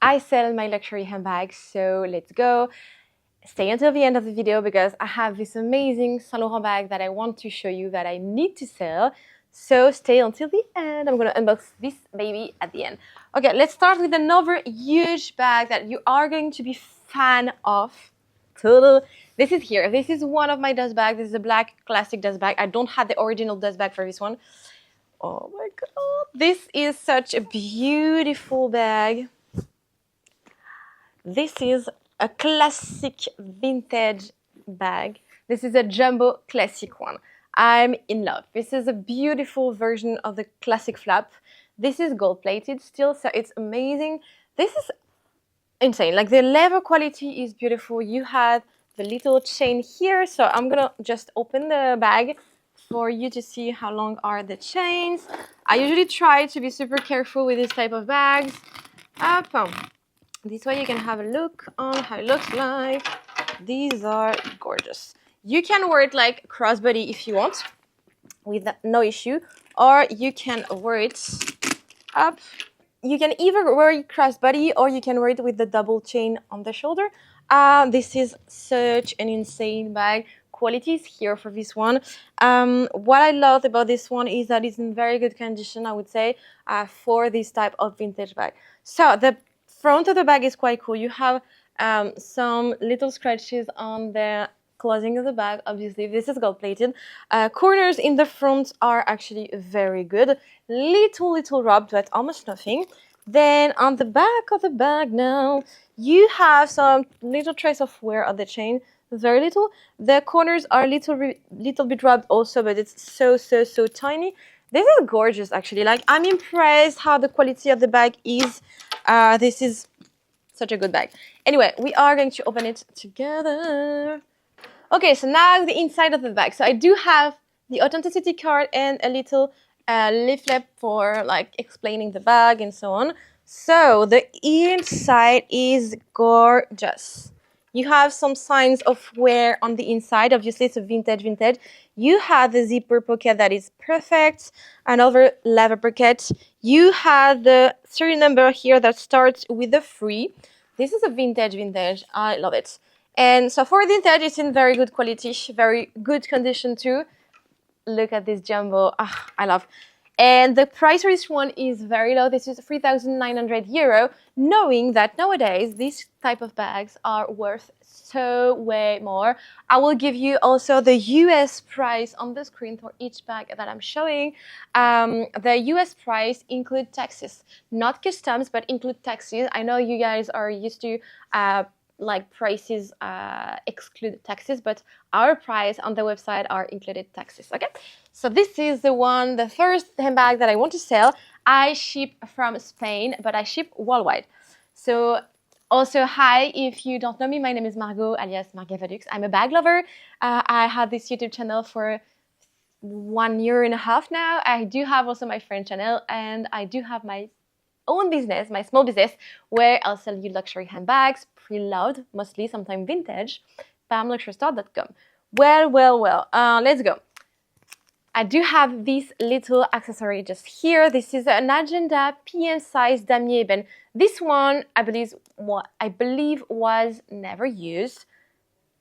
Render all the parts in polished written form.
I sell my luxury handbags, so let's go. Stay until the end of the video because I have this amazing Saint Laurent bag that I want to show you that I need to sell. So stay until the end. I'm gonna unbox this baby at the end. Okay, let's start with another huge bag that you are going to be fan of. This is here. This is one of my dust bags. This is a black classic dust bag. I don't have the original dust bag for this one. Oh my god. This is such a beautiful bag. This is a classic vintage bag. This is a jumbo classic one. I'm in love. This is a beautiful version of the classic flap. This is gold plated still, so it's amazing. This is insane. Like the leather quality is beautiful. You have the little chain here, so I'm gonna just open the bag for you to see how long are the chains. I usually try to be super careful with this type of bags. This way you can have a look on how it looks like. These are gorgeous. You can wear it like crossbody if you want, with no issue, or you can wear it up. You can either wear it crossbody or you can wear it with the double chain on the shoulder. This is such an insane bag. Quality is here for this one. What I love about this one is that it's in very good condition, I would say, for this type of vintage bag. So the front of the bag is quite cool. You have some little scratches on the closing of the bag. Obviously, this is gold plated. Corners in the front are actually very good. Little rubbed, but almost nothing. Then on the back of the bag now, you have some little trace of wear on the chain. Very little. The corners are little bit rubbed also, but it's so tiny. This is gorgeous, actually. Like, I'm impressed how the quality of the bag is. This is such a good bag. Anyway, we are going to open it together. Okay, so now the inside of the bag. So I do have the authenticity card and a little leaflet for like explaining the bag and so on. So the inside is gorgeous. You have some signs of wear on the inside. Obviously, it's a vintage. You have the zipper pocket that is perfect. Another leather pocket. You have the serial number here that starts with the 3. This is a vintage. I love it. And so for vintage, it's in very good quality, very good condition too. Look at this jumbo. I love. And the price for this one is very low. This is €3,900, knowing that nowadays these type of bags are worth so way more. I will give you also the US price on the screen for each bag that I'm showing. The US price include taxes, not customs, but include taxes. I know you guys are used to like prices exclude taxes, but our price on the website are included taxes. Okay, so this is the first handbag that I want to sell. I ship from Spain, but I ship worldwide. So also, hi, if you don't know me, my name is Margot, alias Margavaluxpro. I'm a bag lover. I have this YouTube channel for 1.5 years now. I do have also my friend channel, and I do have my own business, my small business, where I'll sell you luxury handbags, preloved, mostly, sometimes vintage, pamluxurystore.com. Well, let's go. I do have this little accessory just here. This is an agenda PM size damier ebene. This one, I believe was never used.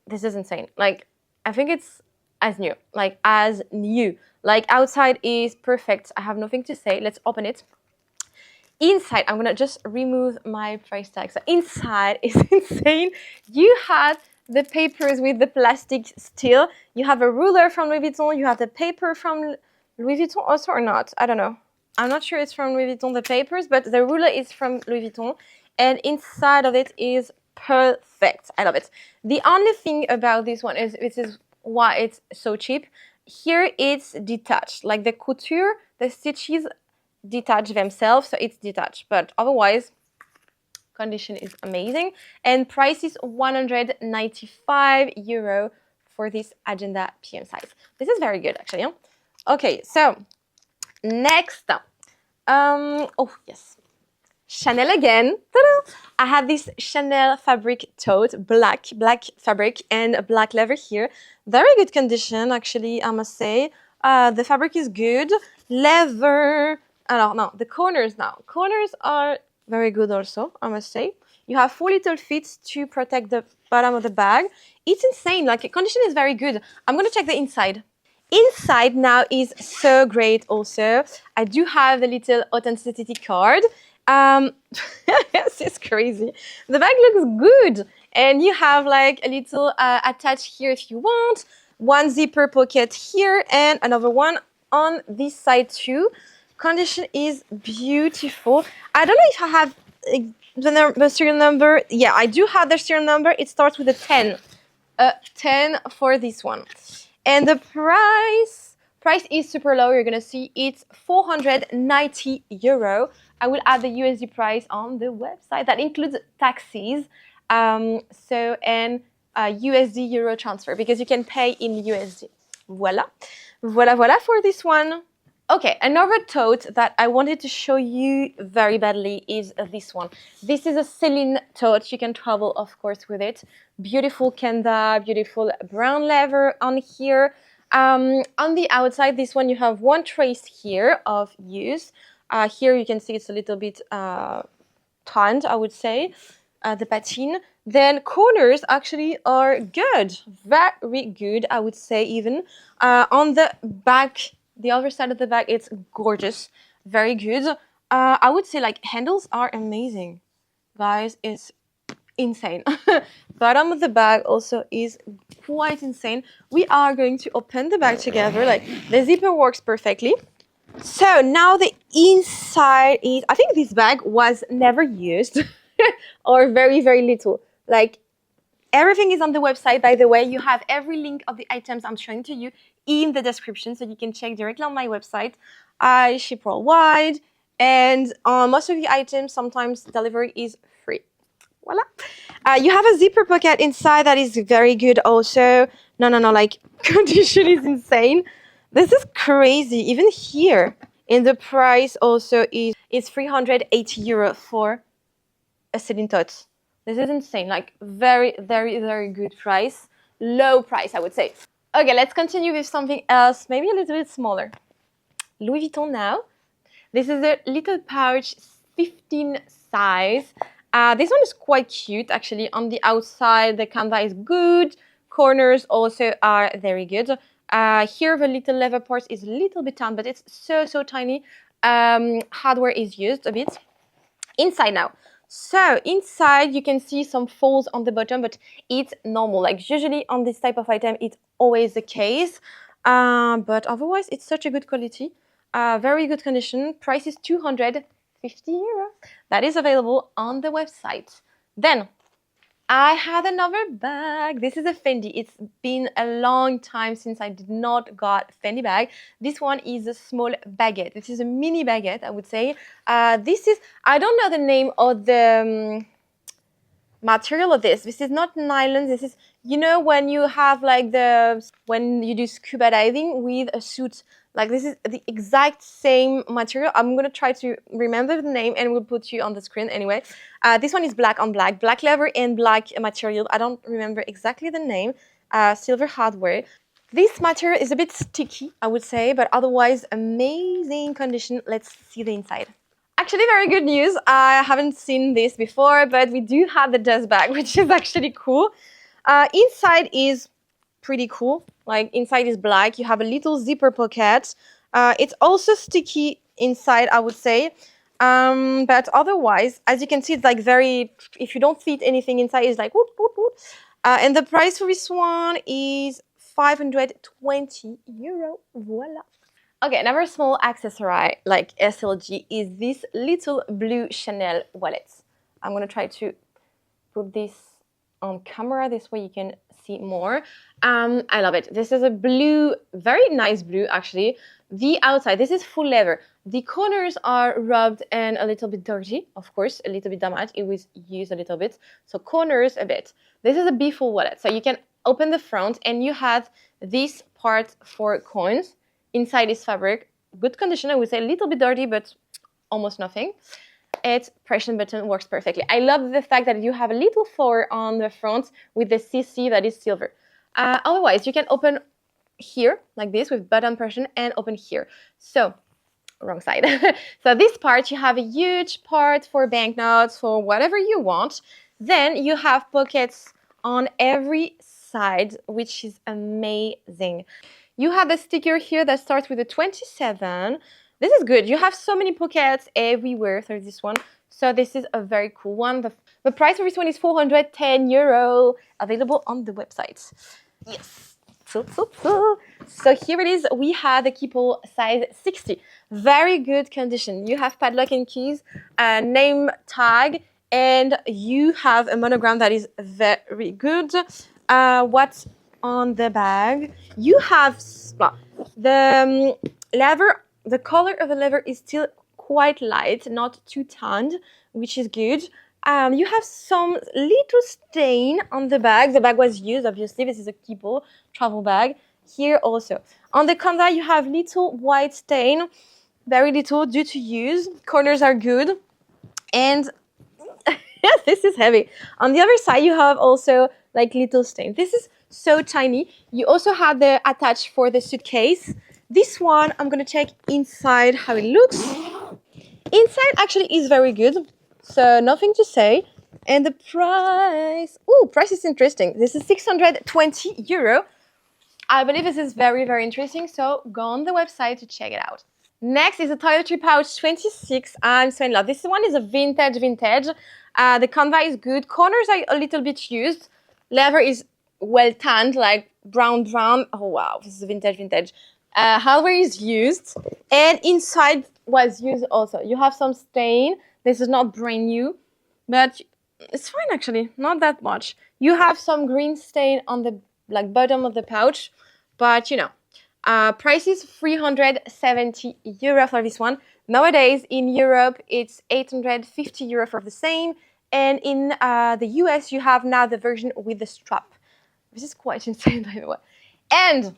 This is insane. Like, I think it's as new. Like, outside is perfect. I have nothing to say. Let's open it. Inside, I'm gonna just remove my price tag. So inside is insane. You have the papers with the plastic still. You have a ruler from Louis Vuitton. You have the paper from Louis Vuitton also or not. I don't know. I'm not sure it's from Louis Vuitton, the papers, but the ruler is from Louis Vuitton. And inside of it is perfect. I love it. The only thing about this one is this is why it's so cheap. Here it's detached. Like the couture, the stitches detach themselves, so it's detached, but otherwise condition is amazing. And price is €195 for this agenda PM size. This is very good, actually. Huh? Okay, so next up, oh yes, Chanel again. Ta-da! I have this Chanel fabric tote, black fabric and black leather here. Very good condition, actually, I must say. The fabric is good. Leather. Alors, no, the corners now. Corners are very good also, I must say. You have 4 little feet to protect the bottom of the bag. It's insane, like the condition is very good. I'm gonna check the inside. Inside now is so great also. I do have the little authenticity card. This is crazy. The bag looks good. And you have like a little attached here if you want. One zipper pocket here and another one on this side too. Condition is beautiful. I don't know if I have the serial number. Yeah, I do have the serial number. It starts with a 10. 10 for this one. And the price is super low. You're gonna see it's 490 euro. I will add the USD price on the website. That includes taxes. And USD euro transfer because you can pay in USD. Voila. Voila for this one. Okay, another tote that I wanted to show you very badly is this one. This is a Celine tote. You can travel, of course, with it. Beautiful Kenda, beautiful brown leather on here. On the outside, this one, you have one trace here of use. Here you can see it's a little bit tanned, I would say, the patine. Then corners actually are good, very good, I would say even. On the back, the other side of the bag, it's gorgeous, very good. I would say like handles are amazing. Guys, it's insane. Bottom of the bag also is quite insane. We are going to open the bag together. Like the zipper works perfectly. So now the inside is, I think this bag was never used or very, very little. Like everything is on the website, by the way. You have every link of the items I'm showing to you in the description, so you can check directly on my website. I ship worldwide, and on most of the items, sometimes delivery is free. Voila. You have a zipper pocket inside that is very good also. No, like condition is insane. This is crazy. Even here, in the price also is 380 euro for a Celine tote. This is insane, like very, very, very good price. Low price, I would say. Okay, let's continue with something else, maybe a little bit smaller. Louis Vuitton now. This is a little pouch, 15 size. This one is quite cute, actually. On the outside, the canvas is good. Corners also are very good. Here, the little leather part is a little bit tan, but it's so, so tiny. Hardware is used a bit. Inside now. So inside you can see some folds on the bottom, but it's normal. Like usually on this type of item, it's always the case. But otherwise, it's such a good quality. Very good condition. Price is 250 euro. That is available on the website. Then I had another bag. This is a Fendi. It's been a long time since I did not got Fendi bag. This one is a small baguette. This is a mini baguette, I would say. This is, I don't know the name of the material of this. This is not nylon. This is, you know, when you have like when you do scuba diving with a suit. Like this is the exact same material. I'm going to try to remember the name and we'll put you on the screen anyway. This one is black on black, black leather and black material. I don't remember exactly the name. Silver hardware. This material is a bit sticky, I would say, but otherwise amazing condition. Let's see the inside. Actually, very good news. I haven't seen this before, but we do have the dust bag, which is actually cool. Inside is pretty cool. Like inside is black. You have a little zipper pocket. It's also sticky inside, I would say. But otherwise, as you can see, it's like very, if you don't fit anything inside, it's like whoop, whoop, whoop. And the price for this one is 520 euro. Voila. Okay, another small accessory like SLG is this little blue Chanel wallet. I'm gonna try to put this on camera. This way you can see more. I love it. This is a blue, very nice blue actually. The outside, this is full leather. The corners are rubbed and a little bit dirty, of course, a little bit damaged. It was used a little bit. So corners a bit. This is a B-full wallet. So you can open the front and you have this part for coins. Inside is fabric. Good condition, I would say, a little bit dirty, but almost nothing. Its press button works perfectly. I love the fact that you have a little flower on the front with the CC that is silver. Otherwise, you can open here like this with button press and open here. So wrong side. So this part, you have a huge part for banknotes, for whatever you want. Then you have pockets on every side, which is amazing. You have a sticker here that starts with a 27. This is good. You have so many pockets everywhere for this one. So this is a very cool one. The price for this one is €410, available on the website. Yes. So here it is. We have the keyhole size 60. Very good condition. You have padlock and keys, a name tag, and you have a monogram that is very good. What's on the bag? You have the leather. The color of the leather is still quite light, not too tanned, which is good. You have some little stain on the bag. The bag was used, obviously. This is a keyhole travel bag. Here also. On the conda, you have little white stain. Very little due to use. Corners are good. And yes, this is heavy. On the other side, you have also like little stain. This is so tiny. You also have the attach for the suitcase. This one, I'm going to check inside how it looks. Inside actually is very good. So nothing to say. And the price, price is interesting. This is €620. I believe this is very, very interesting. So go on the website to check it out. Next is a toiletry pouch 26. I'm so in love. This one is a vintage. The canvas is good. Corners are a little bit used. Leather is well tanned, like brown. Oh wow, this is vintage. Hardware is used. And inside was used also. You have some stain. This is not brand new, but it's fine actually, not that much. You have some green stain on the bottom of the pouch, but you know, price is €370 for this one. Nowadays in Europe, it's €850 for the same, and in the US, you have now the version with the strap. This is quite insane, by the way. And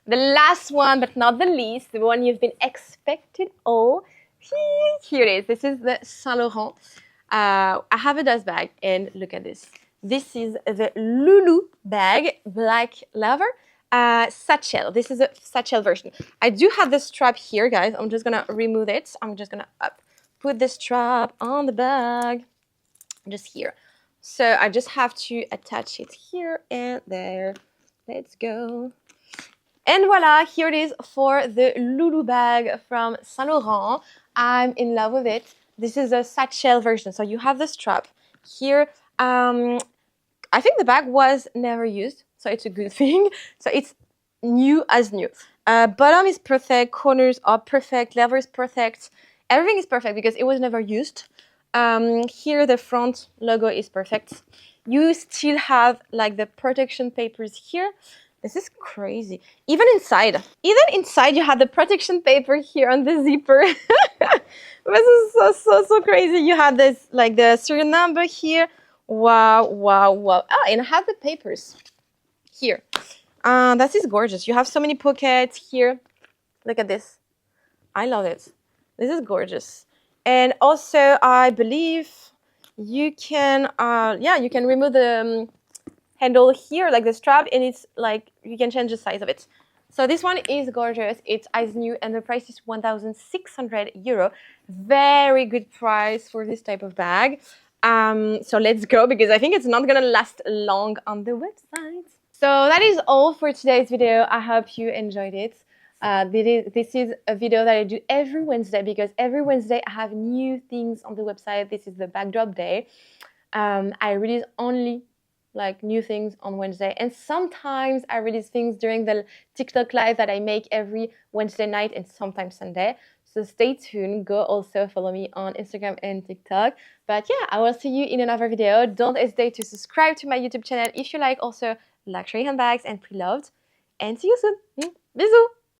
the last one, but not the least, the one you've been expecting all. Here it is. This is the Saint Laurent. I have a dust bag, and look at this. This is the Lulu bag, black leather, satchel. This is a satchel version. I do have the strap here, guys. I'm just gonna remove it. I'm just gonna put the strap on the bag, just here. So I just have to attach it here and there. Let's go. And voila, here it is for the Lulu bag from Saint Laurent. I'm in love with it. This is a satchel version. So you have the strap here. I think the bag was never used, so it's a good thing. So it's new as new. Bottom is perfect. Corners are perfect. Leather is perfect. Everything is perfect because it was never used. Here the front logo is perfect. You still have like the protection papers here. This is crazy. Even inside you have the protection paper here on the zipper. This is so crazy. You have this like the serial number here. Wow. Oh, and I have the papers here. That is gorgeous. You have so many pockets here. Look at this. I love it. This is gorgeous. And also, I believe you can, you can remove the handle here, like the strap, and it's like you can change the size of it. So this one is gorgeous. It's as new, and the price is €1,600. Very good price for this type of bag. So let's go, because I think it's not gonna last long on the website. So that is all for today's video. I hope you enjoyed it. This is a video that I do every Wednesday, because every Wednesday I have new things on the website. This is the backdrop day. I release only like new things on Wednesday, and sometimes I release things during the TikTok live that I make every Wednesday night and sometimes Sunday. So stay tuned. Go also follow me on Instagram and TikTok. But yeah, I will see you in another video. Don't hesitate to subscribe to my YouTube channel if you like also luxury handbags and preloved. And see you soon. Bisous.